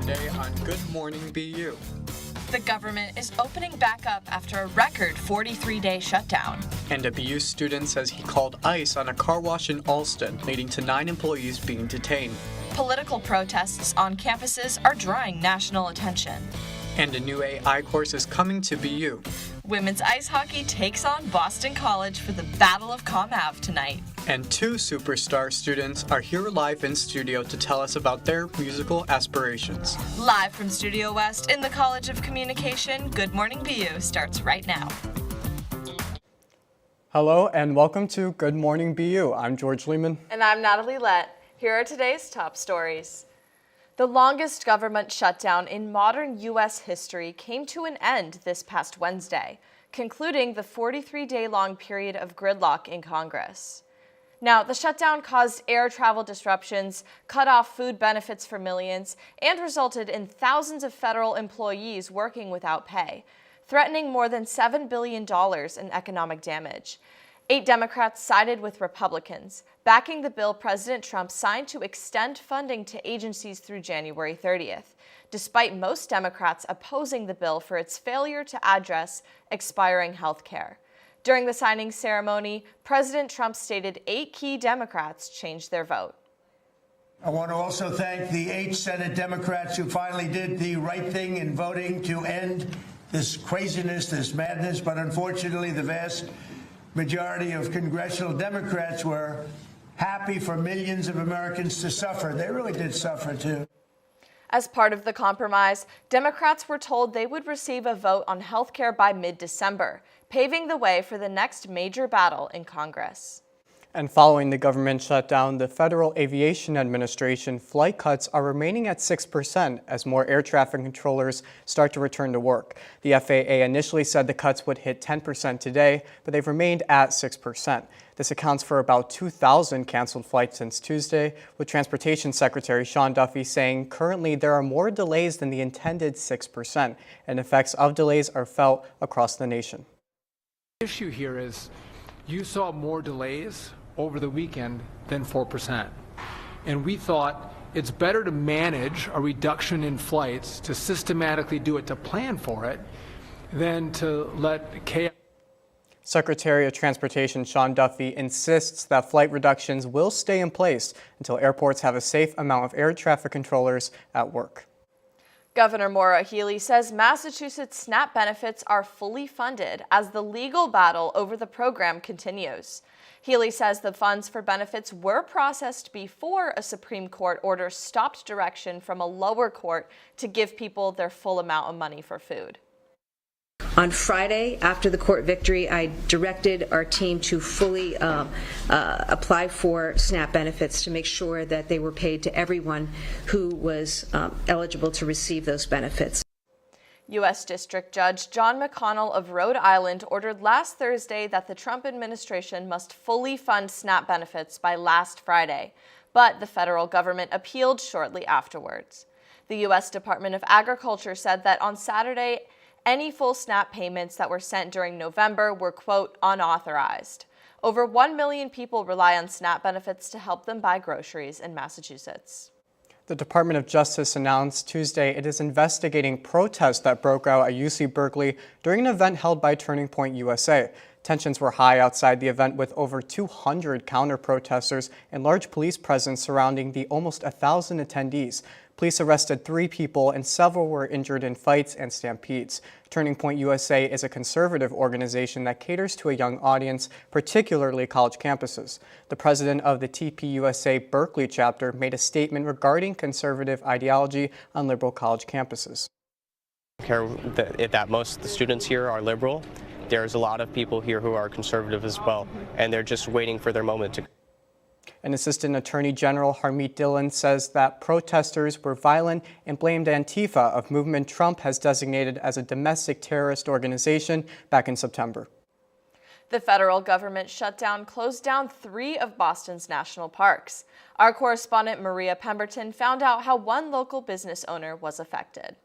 Today on Good Morning BU. The government is opening back up after a record 43-day shutdown. And a BU student says he called ICE on a car wash in Alston, leading to 9 employees being detained. Political protests on campuses are drawing national attention. And a new AI course is coming to BU. Women's ice hockey takes on Boston College for the Battle of Comm Ave tonight. And 2 superstar students are here live in studio to tell us about their musical aspirations. Live from Studio West in the College of Communication, Good Morning BU starts right now. Hello and welcome to Good Morning BU. I'm George Lehman. And I'm Natalie Lett. Here are today's top stories. The longest government shutdown in modern U.S. history came to an end this past Wednesday, concluding the 43-day-long period of gridlock in Congress. Now, the shutdown caused air travel disruptions, cut off food benefits for millions, and resulted in thousands of federal employees working without pay, threatening more than $7 billion in economic damage. 8 Democrats sided with Republicans, backing the bill President Trump signed to extend funding to agencies through January 30th, despite most Democrats opposing the bill for its failure to address expiring health care. During the signing ceremony, President Trump stated 8 key Democrats changed their vote. I want to also thank the 8 Senate Democrats who finally did the right thing in voting to end this craziness, this madness, but unfortunately the vast majority of congressional Democrats were happy for millions of Americans to suffer. They really did suffer, too. As part of the compromise, Democrats were told they would receive a vote on health care by mid-December, paving the way for the next major battle in Congress. And following the government shutdown, the Federal Aviation Administration flight cuts are remaining at 6% as more air traffic controllers start to return to work. The FAA initially said the cuts would hit 10% today, but they've remained at 6%. This accounts for about 2,000 canceled flights since Tuesday, with Transportation Secretary Sean Duffy saying currently there are more delays than the intended 6%, and effects of delays are felt across the nation. The issue here is you saw more delays over the weekend than 4%. And we thought it's better to manage a reduction in flights, to systematically do it, to plan for it, than to let chaos. Secretary of Transportation Sean Duffy insists that flight reductions will stay in place until airports have a safe amount of air traffic controllers at work. Governor Maura Healey says Massachusetts SNAP benefits are fully funded as the legal battle over the program continues. Healey says the funds for benefits were processed before a Supreme Court order stopped direction from a lower court to give people their full amount of money for food. On Friday, after the court victory, I directed our team to fully apply for SNAP benefits to make sure that they were paid to everyone who was eligible to receive those benefits. U.S. District Judge John McConnell of Rhode Island ordered last Thursday that the Trump administration must fully fund SNAP benefits by last Friday, but the federal government appealed shortly afterwards. The U.S. Department of Agriculture said that on Saturday, any full SNAP payments that were sent during November were, quote, unauthorized. Over 1 million people rely on SNAP benefits to help them buy groceries in Massachusetts. The Department of Justice announced Tuesday it is investigating protests that broke out at UC Berkeley during an event held by Turning Point USA. Tensions were high outside the event with over 200 counter-protesters and large police presence surrounding the almost 1,000 attendees. Police arrested 3 people and several were injured in fights and stampedes. Turning Point USA is a conservative organization that caters to a young audience, particularly college campuses. The president of the TPUSA Berkeley chapter made a statement regarding conservative ideology on liberal college campuses. I care that most of the students here are liberal. There's a lot of people here who are conservative as well, and they're just waiting for their moment to. An Assistant Attorney General Harmeet Dillon says that protesters were violent and blamed Antifa, a movement Trump has designated as a domestic terrorist organization, back in September. The federal government shutdown closed down 3 of Boston's national parks. Our correspondent Maria Pemberton found out how one local business owner was affected.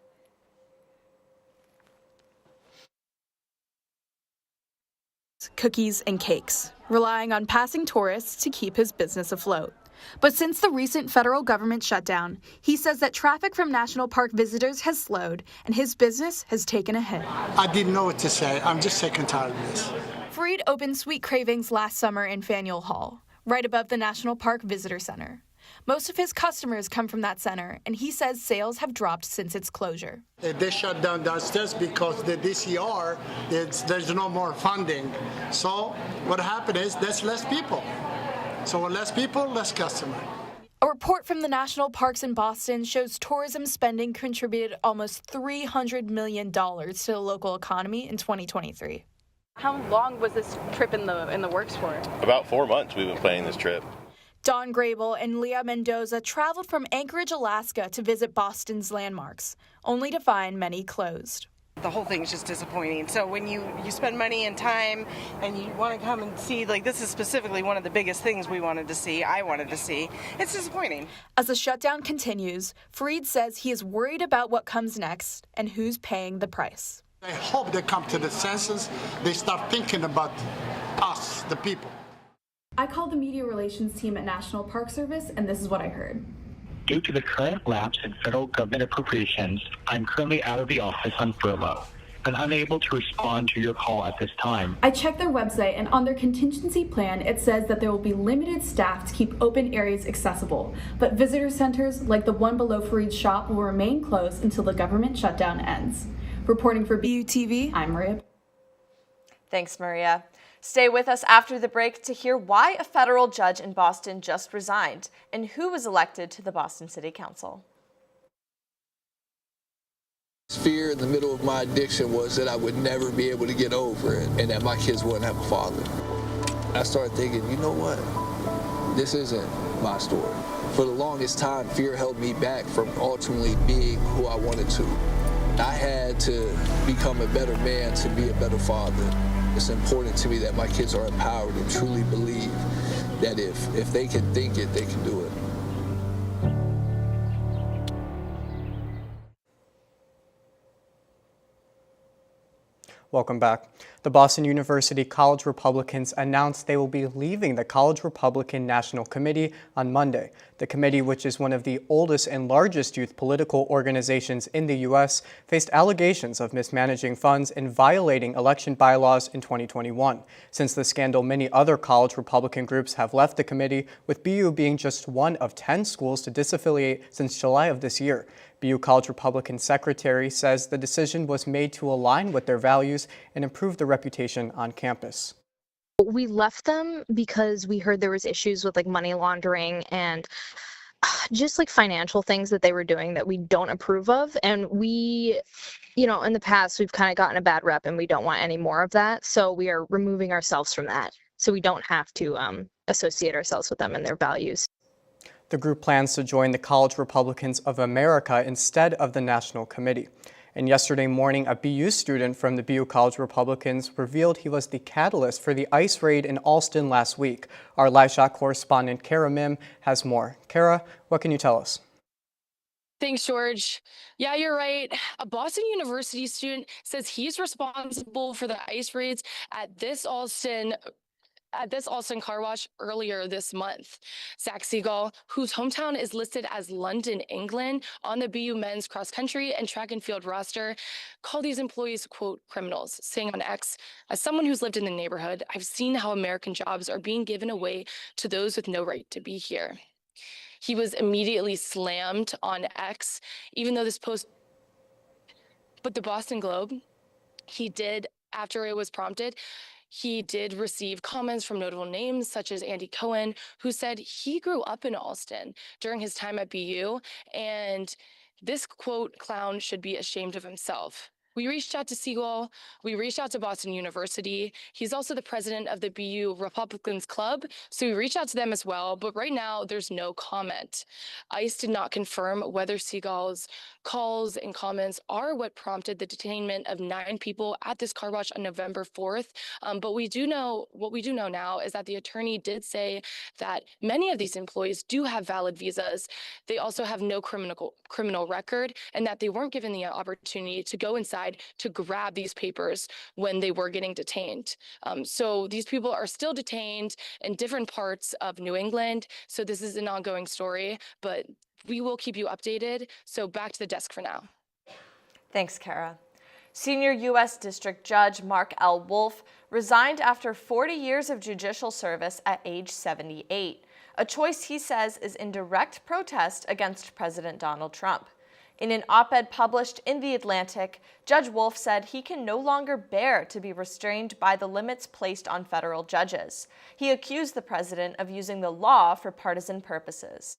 cookies, and cakes, relying on passing tourists to keep his business afloat. But since the recent federal government shutdown, he says that traffic from national park visitors has slowed and his business has taken a hit. I didn't know what to say. I'm just sick and tired of this. Fareed opened Sweet Cravings last summer in Faneuil Hall, right above the National Park Visitor Center. Most of his customers come from that center, and he says sales have dropped since its closure. They shut down downstairs because the DCR, there's no more funding. So what happened is there's less people. So with less people, less customer. A report from the national parks in Boston shows tourism spending contributed almost $300 million to the local economy in 2023. How long was this trip in the works for? About 4 months we've been planning this trip. Don Grable and Leah Mendoza traveled from Anchorage, Alaska to visit Boston's landmarks, only to find many closed. The whole thing is just disappointing. So when you spend money and time and you want to come and see, like this is specifically one of the biggest things I wanted to see, it's disappointing. As the shutdown continues, Fareed says he is worried about what comes next and who's paying the price. I hope they come to the senses, they start thinking about us, the people. I called the media relations team at National Park Service, and this is what I heard. Due to the current lapse in federal government appropriations, I'm currently out of the office on furlough and unable to respond to your call at this time. I checked their website, and on their contingency plan, it says that there will be limited staff to keep open areas accessible, but visitor centers like the one below Fareed's shop will remain closed until the government shutdown ends. Reporting for BU TV, I'm Maria. Thanks, Maria. Stay with us after the break to hear why a federal judge in Boston just resigned and who was elected to the Boston City Council. Fear in the middle of my addiction was that I would never be able to get over it and that my kids wouldn't have a father. I started thinking, you know what? This isn't my story. For the longest time, fear held me back from ultimately being who I wanted to. I had to become a better man to be a better father. It's important to me that my kids are empowered and truly believe that if they can think it, they can do it. Welcome back. The Boston University College Republicans announced they will be leaving the College Republican National Committee on Monday. The committee, which is one of the oldest and largest youth political organizations in the U.S., faced allegations of mismanaging funds and violating election bylaws in 2021. Since the scandal, many other college Republican groups have left the committee, with BU being just one of 10 schools to disaffiliate since July of this year. BU College Republican Secretary says the decision was made to align with their values and improve the reputation on campus. We left them because we heard there was issues with like money laundering and just like financial things that they were doing that we don't approve of. And we, in the past, we've kind of gotten a bad rep and we don't want any more of that. So we are removing ourselves from that. So we don't have to associate ourselves with them and their values. The group plans to join the College Republicans of America instead of the National Committee. And yesterday morning, a BU student from the BU College Republicans revealed he was the catalyst for the ICE raid in Alston last week. Our live shot correspondent, Kara Mim, has more. Kara, what can you tell us? Thanks, George. Yeah, you're right. A Boston University student says he's responsible for the ICE raids at this Alston car wash earlier this month. Zach Seagal, whose hometown is listed as London, England, on the BU men's cross country and track and field roster, called these employees, quote, criminals, saying on X, as someone who's lived in the neighborhood, I've seen how American jobs are being given away to those with no right to be here. He was immediately slammed on X, even though this post, but the Boston Globe, he did, after it was prompted, he did receive comments from notable names such as Andy Cohen, who said he grew up in Alston during his time at BU, and this, quote, clown should be ashamed of himself. We reached out to Seagal. We reached out to Boston University. He's also the president of the BU Republicans Club, so we reached out to them as well, but right now there's no comment. ICE did not confirm whether Seagal's calls and comments are what prompted the detainment of 9 people at this car wash on November 4th, but what we do know now is that the attorney did say that many of these employees do have valid visas. They also have no criminal record, and that they weren't given the opportunity to go inside inside to grab these papers when they were getting detained. So these people are still detained in different parts of New England. So this is an ongoing story, but we will keep you updated. So back to the desk for now. Thanks, Kara. Senior U.S. District Judge Mark L. Wolf resigned after 40 years of judicial service at age 78, a choice he says is in direct protest against President Donald Trump. In an op-ed published in The Atlantic, Judge Wolf said he can no longer bear to be restrained by the limits placed on federal judges. He accused the president of using the law for partisan purposes.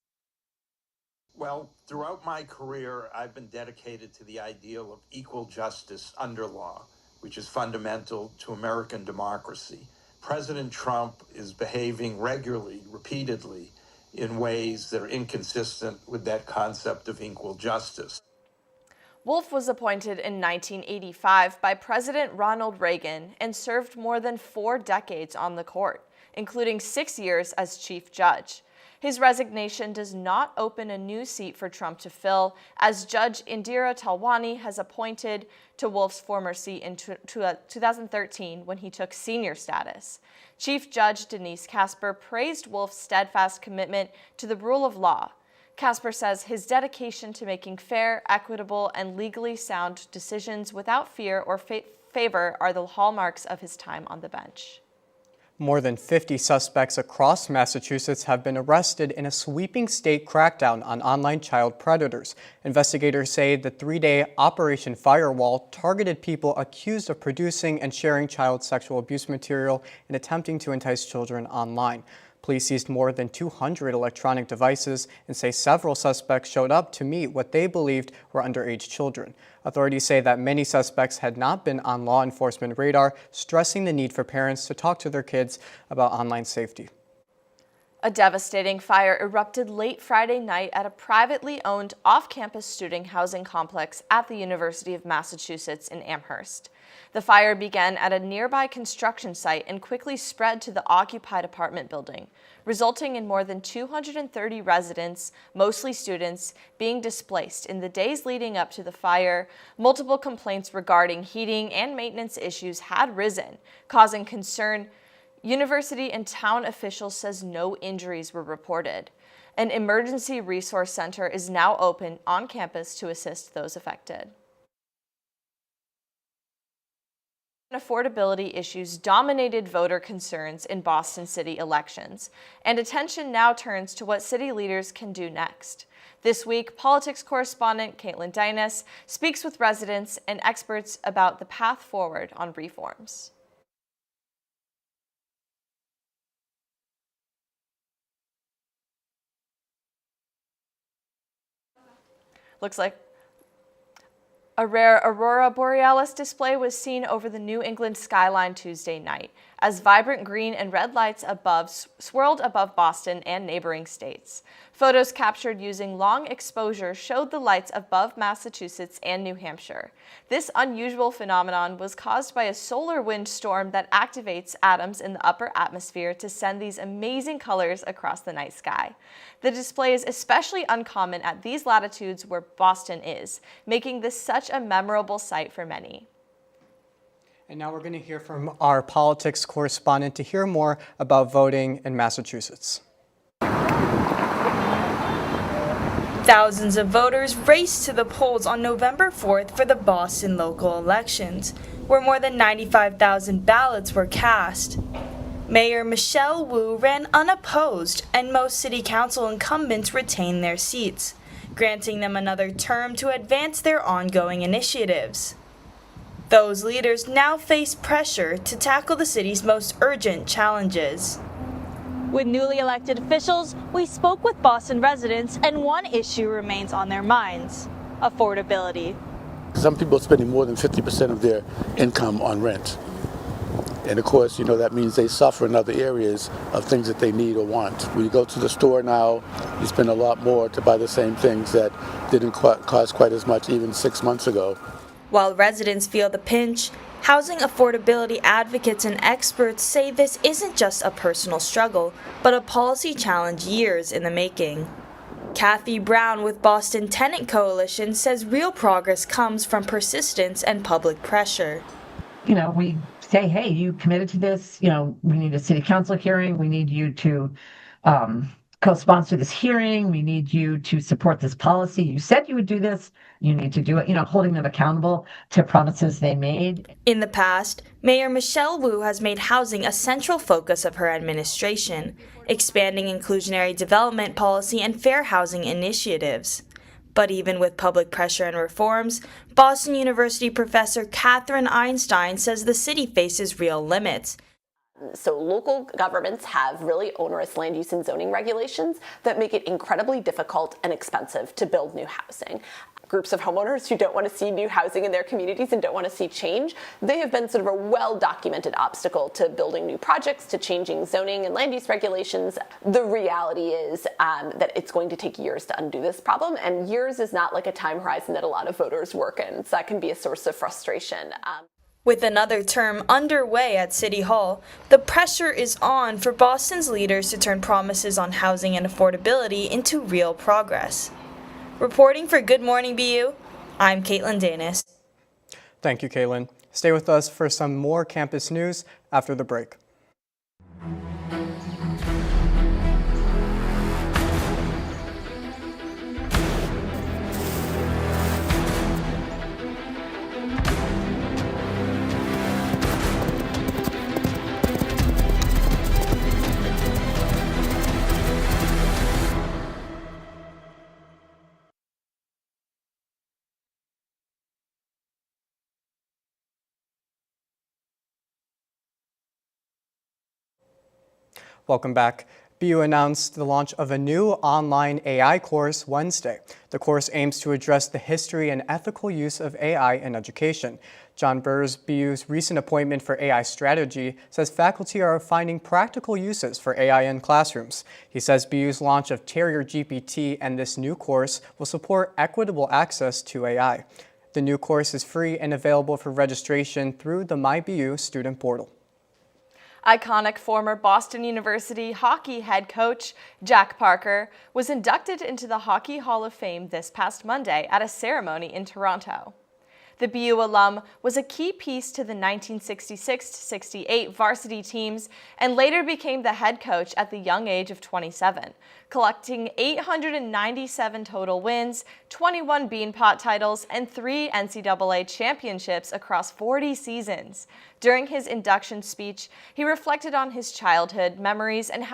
Well, throughout my career, I've been dedicated to the ideal of equal justice under law, which is fundamental to American democracy. President Trump is behaving regularly, repeatedly, in ways that are inconsistent with that concept of equal justice. Wolf was appointed in 1985 by President Ronald Reagan and served more than 4 decades on the court, including 6 years as chief judge. His resignation does not open a new seat for Trump to fill, as Judge Indira Talwani has appointed to Wolf's former seat in 2013 when he took senior status. Chief Judge Denise Casper praised Wolf's steadfast commitment to the rule of law. Casper says his dedication to making fair, equitable, and legally sound decisions without fear or favor are the hallmarks of his time on the bench. More than 50 suspects across Massachusetts have been arrested in a sweeping state crackdown on online child predators. Investigators say the 3-day Operation Firewall targeted people accused of producing and sharing child sexual abuse material and attempting to entice children online. Police seized more than 200 electronic devices and say several suspects showed up to meet what they believed were underage children. Authorities say that many suspects had not been on law enforcement radar, stressing the need for parents to talk to their kids about online safety. A devastating fire erupted late Friday night at a privately owned off-campus student housing complex at the University of Massachusetts in Amherst. The fire began at a nearby construction site and quickly spread to the occupied apartment building, resulting in more than 230 residents, mostly students, being displaced in the days leading up to the fire. Multiple complaints regarding heating and maintenance issues had risen, causing concern. University and town officials says no injuries were reported. An emergency resource center is now open on campus to assist those affected. Affordability issues dominated voter concerns in Boston city elections, and attention now turns to what city leaders can do next. This week, politics correspondent Caitlin Dynas speaks with residents and experts about the path forward on reforms. Looks like a rare aurora borealis display was seen over the New England skyline Tuesday night, as vibrant green and red lights above swirled above Boston and neighboring states. Photos captured using long exposure showed the lights above Massachusetts and New Hampshire. This unusual phenomenon was caused by a solar wind storm that activates atoms in the upper atmosphere to send these amazing colors across the night sky. The display is especially uncommon at these latitudes where Boston is, making this such a memorable sight for many. And now we're going to hear from our politics correspondent to hear more about voting in Massachusetts. Thousands of voters raced to the polls on November 4th for the Boston local elections, where more than 95,000 ballots were cast. Mayor Michelle Wu ran unopposed, and most city council incumbents retained their seats, granting them another term to advance their ongoing initiatives. Those leaders now face pressure to tackle the city's most urgent challenges. With newly elected officials, we spoke with Boston residents, and one issue remains on their minds: affordability. Some people are spending more than 50% of their income on rent. And of course, that means they suffer in other areas of things that they need or want. When you go to the store now, you spend a lot more to buy the same things that didn't cost quite as much even 6 months ago. While residents feel the pinch, housing affordability advocates and experts say this isn't just a personal struggle, but a policy challenge years in the making. Kathy Brown with Boston Tenant Coalition says real progress comes from persistence and public pressure. We say, hey, you committed to this, we need a city council hearing, we need you to co-sponsor this hearing, we need you to support this policy. You said you would do this, you need to do it, holding them accountable to promises they made. In the past, Mayor Michelle Wu has made housing a central focus of her administration, expanding inclusionary development policy and fair housing initiatives. But even with public pressure and reforms, Boston University professor Catherine Einstein says the city faces real limits. So local governments have really onerous land use and zoning regulations that make it incredibly difficult and expensive to build new housing. Groups of homeowners who don't want to see new housing in their communities and don't want to see change, they have been sort of a well-documented obstacle to building new projects, to changing zoning and land use regulations. The reality is that it's going to take years to undo this problem, and years is not like a time horizon that a lot of voters work in, so that can be a source of frustration. With another term underway at City Hall, the pressure is on for Boston's leaders to turn promises on housing and affordability into real progress. Reporting for Good Morning BU, I'm Caitlin Danis. Thank you, Caitlin. Stay with us for some more campus news after the break. Welcome back. BU announced the launch of a new online AI course Wednesday. The course aims to address the history and ethical use of AI in education. John Burrs, BU's recent appointment for AI strategy, says faculty are finding practical uses for AI in classrooms. He says BU's launch of Terrier GPT and this new course will support equitable access to AI. The new course is free and available for registration through the MyBU student portal. Iconic former Boston University hockey head coach Jack Parker was inducted into the Hockey Hall of Fame this past Monday at a ceremony in Toronto. The BU alum was a key piece to the 1966-68 varsity teams and later became the head coach at the young age of 27, collecting 897 total wins, 21 Beanpot titles, and 3 NCAA championships across 40 seasons. During his induction speech, he reflected on his childhood memories and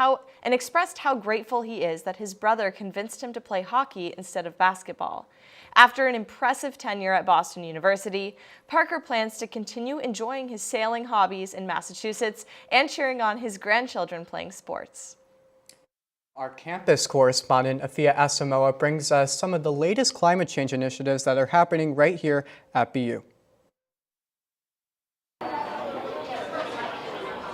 expressed how grateful he is that his brother convinced him to play hockey instead of basketball. After an impressive tenure at Boston University, Parker plans to continue enjoying his sailing hobbies in Massachusetts and cheering on his grandchildren playing sports. Our campus correspondent, Afia Asamoah, brings us some of the latest climate change initiatives that are happening right here at BU.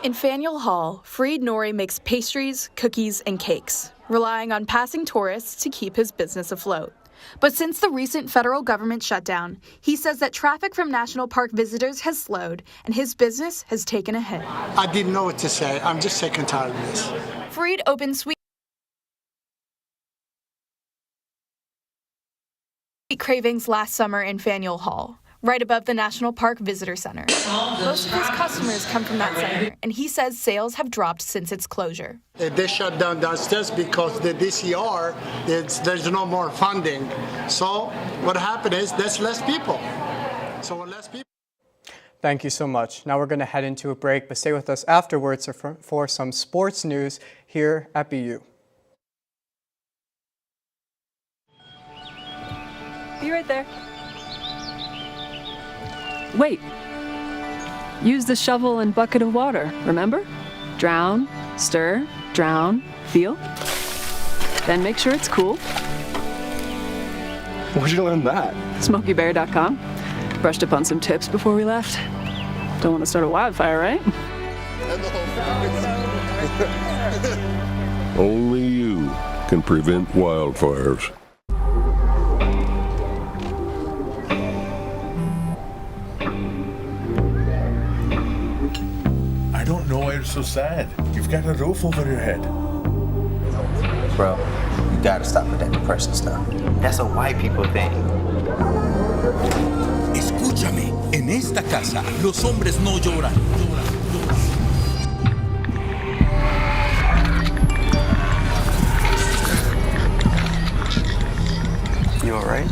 In Faneuil Hall, Fareed Nouri makes pastries, cookies, and cakes, relying on passing tourists to keep his business afloat. But since the recent federal government shutdown, he says that traffic from national park visitors has slowed and his business has taken a hit. I didn't know what to say. I'm just sick and tired of this. Fareed opened Sweet Cravings last summer in Faneuil Hall, right above the National Park Visitor Center. Most of his customers come from that center, and he says sales have dropped since its closure. They shut down downstairs because the DCR, there's no more funding. So what happened is there's less people. So less people. Thank you so much. Now we're going to head into a break, but stay with us afterwards for some sports news here at BU. Be right there. Wait. Use the shovel and bucket of water, remember? Drown, stir, drown, feel. Then make sure it's cool. Where'd you learn that? SmokeyBear.com. Brushed up on some tips before we left. Don't want to start a wildfire, right? Only you can prevent wildfires. I don't know why you're so sad. You've got a roof over your head. Bro, you gotta stop with that depression stuff. That's a white people thing. Escúchame, en esta casa los hombres no lloran. You alright?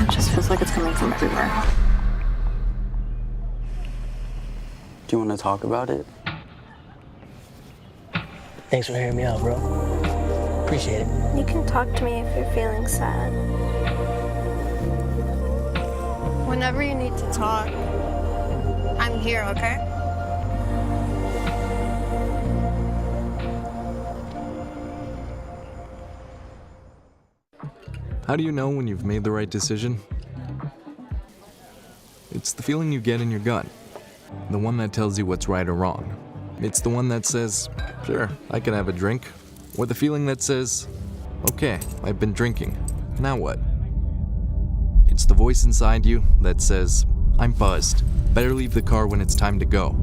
It just feels like it's coming from everywhere. Do you want to talk about it? Thanks for hearing me out, bro. Appreciate it. You can talk to me if you're feeling sad. Whenever you need to talk, I'm here, okay? How do you know when you've made the right decision? It's the feeling you get in your gut. The one that tells you what's right or wrong. It's the one that says, sure, I can have a drink. Or the feeling that says, okay, I've been drinking. Now what? It's the voice inside you that says, I'm buzzed. Better leave the car when it's time to go.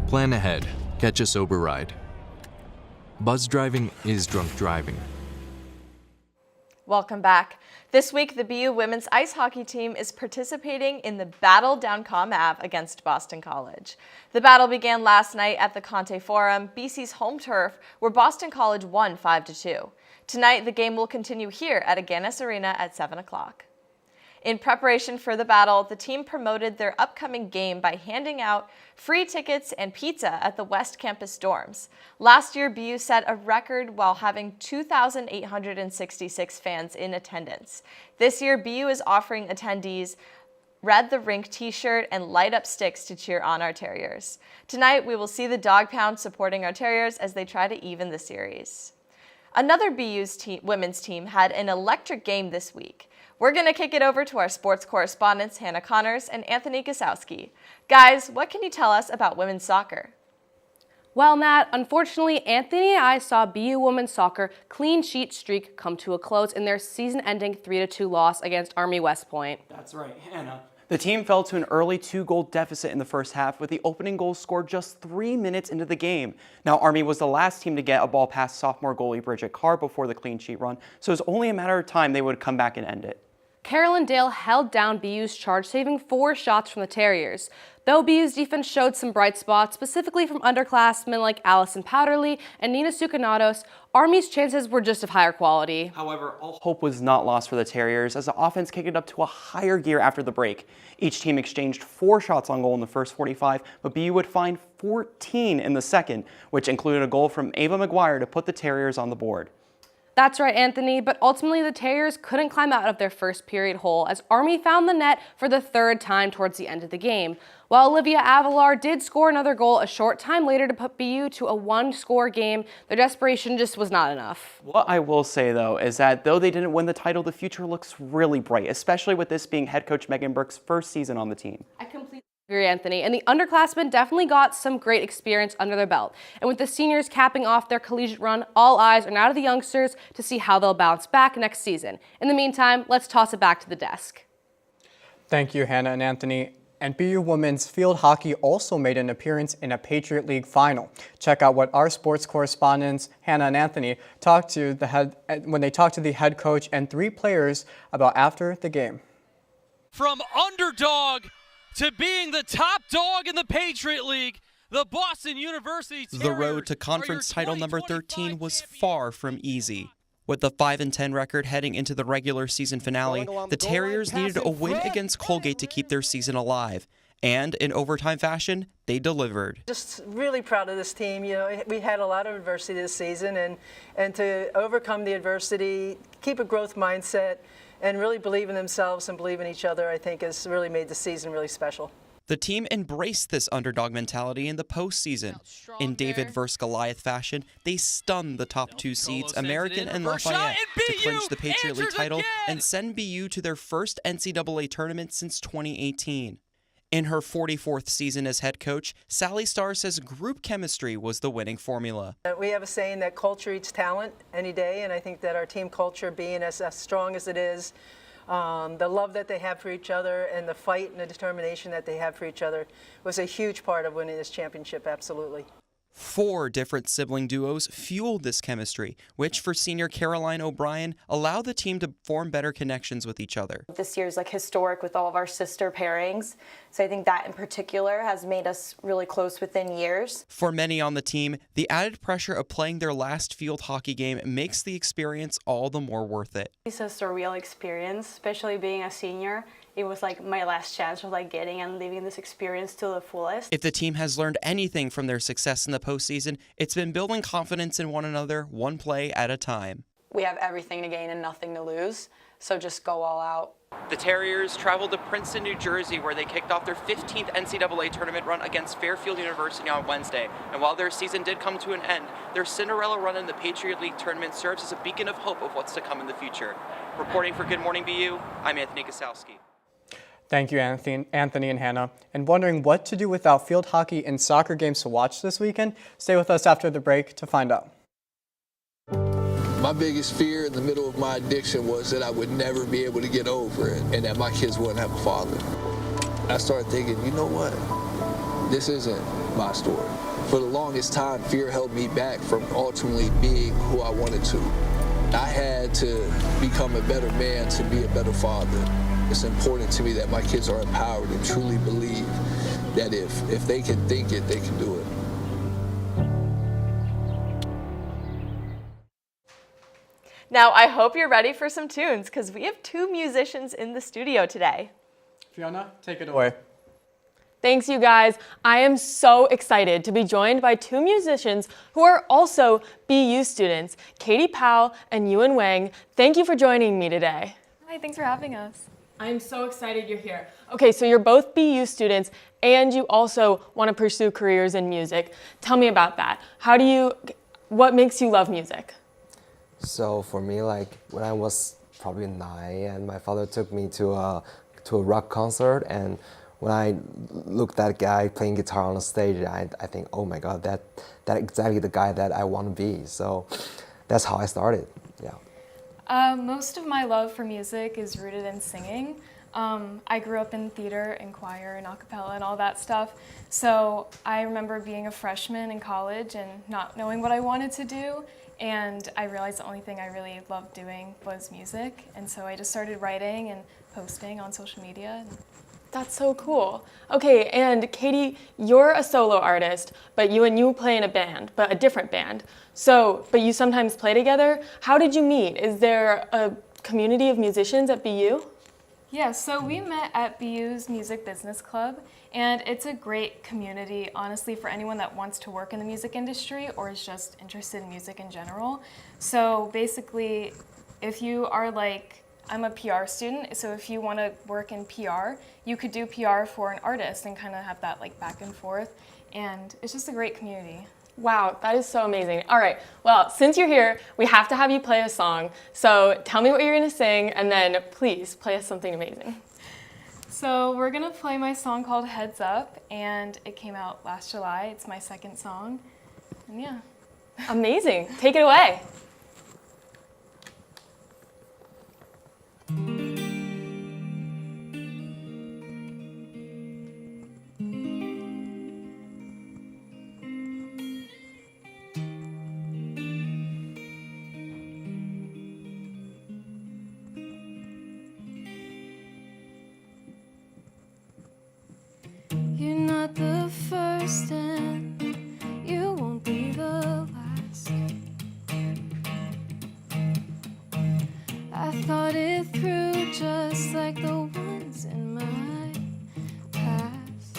Plan ahead. Catch a sober ride. Buzz driving is drunk driving. Welcome back. This week, the BU women's ice hockey team is participating in the battle down Comm Ave against Boston College. The battle began last night at the Conte Forum, BC's home turf, where Boston College won 5-2. Tonight, the game will continue here at Agganis Arena at 7 o'clock. In preparation for the battle, the team promoted their upcoming game by handing out free tickets and pizza at the West Campus dorms. Last year, BU set a record while having 2,866 fans in attendance. This year, BU is offering attendees Red the Rink t-shirt and light up sticks to cheer on our Terriers. Tonight, we will see the Dog Pound supporting our Terriers as they try to even the series. Another BU's women's team had an electric game this week. We're going to kick it over to our sports correspondents Hannah Connors and Anthony Gasowski. Guys, what can you tell us about women's soccer? Well, Nat, unfortunately, Anthony and I saw BU women's soccer clean sheet streak come to a close in their season-ending 3-2 loss against Army West Point. That's right, Hannah. The team fell to an early 2-goal deficit in the first half with the opening goal scored just 3 minutes into the game. Now, Army was the last team to get a ball past sophomore goalie Bridget Carr before the clean sheet run, so it was only a matter of time they would come back and end it. Carolyn Dale held down BU's charge, saving 4 shots from the Terriers. Though BU's defense showed some bright spots, specifically from underclassmen like Allison Powderly and Nina Sucanatos, Army's chances were just of higher quality. However, all hope was not lost for the Terriers as the offense kicked it up to a higher gear after the break. Each team exchanged 4 shots on goal in the first 45, but BU would find 14 in the second, which included a goal from Ava McGuire to put the Terriers on the board. That's right, Anthony, but ultimately the Terriers couldn't climb out of their first period hole as Army found the net for the 3rd time towards the end of the game. While Olivia Avalar did score another goal a short time later to put BU to a 1-score game, their desperation just was not enough. What I will say, though, is that though they didn't win the title, the future looks really bright, especially with this being head coach Megan Burke's first season on the team. I completely agree, Anthony, and the underclassmen definitely got some great experience under their belt. And with the seniors capping off their collegiate run, all eyes are now to the youngsters to see how they'll bounce back next season. In the meantime, let's toss it back to the desk. Thank you, Hannah and Anthony. And BU women's field hockey also made an appearance in a Patriot League final. Check out what our sports correspondents, Hannah and Anthony, talked to when they talked to the head coach and 3 players about after the game. From underdog to being the top dog in the Patriot League, the Boston University Terriers. The road to conference title number 13 was far from easy. With the 5-10 record heading into the regular season finale, the Terriers needed a win against Colgate to keep their season alive. And in overtime fashion, they delivered. Just really proud of this team. You know, we had a lot of adversity this season, and to overcome the adversity, keep a growth mindset, and really believe in themselves and believe in each other, I think has really made the season really special. The team embraced this underdog mentality in the postseason. In David vs. Goliath fashion, they stunned the top 2 seeds, American and Lafayette, to clinch the Patriot League title and send BU to their first NCAA tournament since 2018. In her 44th season as head coach, Sally Starr says group chemistry was the winning formula. We have a saying that culture eats talent any day, and I think that our team culture being as strong as it is, the love that they have for each other and the fight and the determination that they have for each other was a huge part of winning this championship, absolutely. 4 different sibling duos fueled this chemistry, which for senior Caroline O'Brien allowed the team to form better connections with each other. This year is like historic with all of our sister pairings, so I think that in particular has made us really close within years. For many on the team, the added pressure of playing their last field hockey game makes the experience all the more worth it. It's a surreal experience, especially being a senior. It was like my last chance of like getting and living this experience to the fullest. If the team has learned anything from their success in the postseason, it's been building confidence in one another, one play at a time. We have everything to gain and nothing to lose, so just go all out. The Terriers traveled to Princeton, New Jersey, where they kicked off their 15th NCAA tournament run against Fairfield University on Wednesday. And while their season did come to an end, their Cinderella run in the Patriot League tournament serves as a beacon of hope of what's to come in the future. Reporting for Good Morning BU, I'm Anthony Kosowski. Thank you, Anthony and Hannah. And wondering what to do without field hockey and soccer games to watch this weekend? Stay with us after the break to find out. My biggest fear in the middle of my addiction was that I would never be able to get over it and that my kids wouldn't have a father. I started thinking, you know what? This isn't my story. For the longest time, fear held me back from ultimately being who I wanted to. I had to become a better man to be a better father. It's important to me that my kids are empowered and truly believe that if they can think it, they can do it. Now, I hope you're ready for some tunes because we have 2 musicians in the studio today. Fiona, take it away. Thanks, you guys. I am so excited to be joined by 2 musicians who are also BU students, Katie Powell and Ewan Wang. Thank you for joining me today. Hi, thanks for having us. I'm so excited you're here. Okay, so you're both BU students and you also want to pursue careers in music. Tell me about that. What makes you love music? So for me, like when I was probably 9 and my father took me to a rock concert, and when I looked at that guy playing guitar on the stage, I think, oh my God, that exactly the guy that I want to be. So that's how I started, yeah. Most of my love for music is rooted in singing. I grew up in theater and choir and a cappella and all that stuff. So I remember being a freshman in college and not knowing what I wanted to do. And I realized the only thing I really loved doing was music. And so I just started writing and posting on social media. That's so cool. Okay, and Katie, you're a solo artist, but you play in a band, but a different band. But you sometimes play together. How did you meet? Is there a community of musicians at BU? Yeah, so we met at BU's Music Business Club, and it's a great community, honestly, for anyone that wants to work in the music industry or is just interested in music in general. So basically, if you are I'm a PR student, so if you want to work in PR, you could do PR for an artist and kind of have that back and forth, and it's just a great community. Wow, that is so amazing. All right, well, since you're here, we have to have you play a song. So tell me what you're gonna sing, and then please play us something amazing. So we're gonna play my song called Heads Up, and it came out last July. It's my 2nd song, and yeah. Amazing, take it away. You're not the first and you won't be the last. I thought it through just like the ones in my past.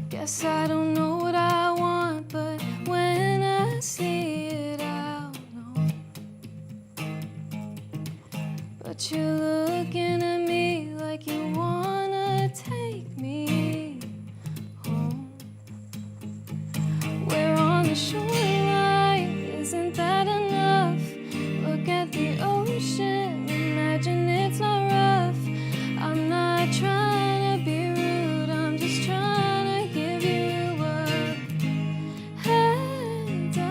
Guess I don't know what I want, but when I see it, I'll know. But you're looking at me like you wanna take me home. We're on the shoreline, isn't that enough? Look at the ocean, imagine it's not rough. I'm not trying to be rude, I'm just trying to give you a heads up.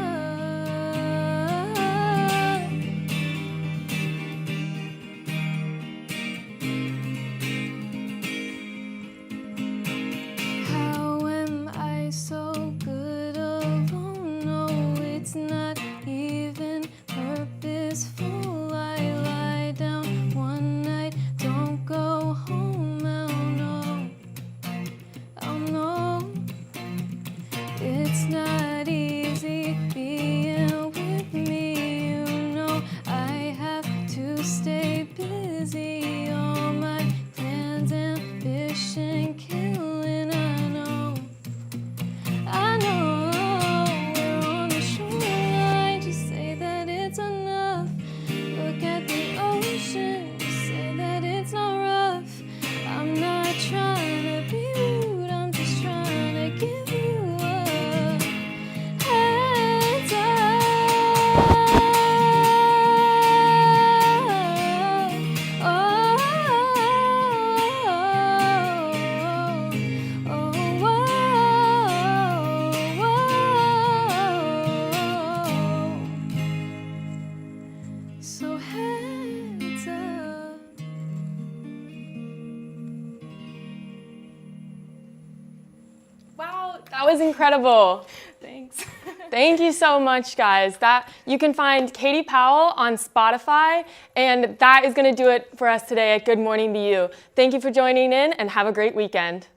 That was incredible. Thanks. Thank you so much, guys. You can find Katie Powell on Spotify, and that is going to do it for us today at Good Morning BU. Thank you for joining in, and have a great weekend.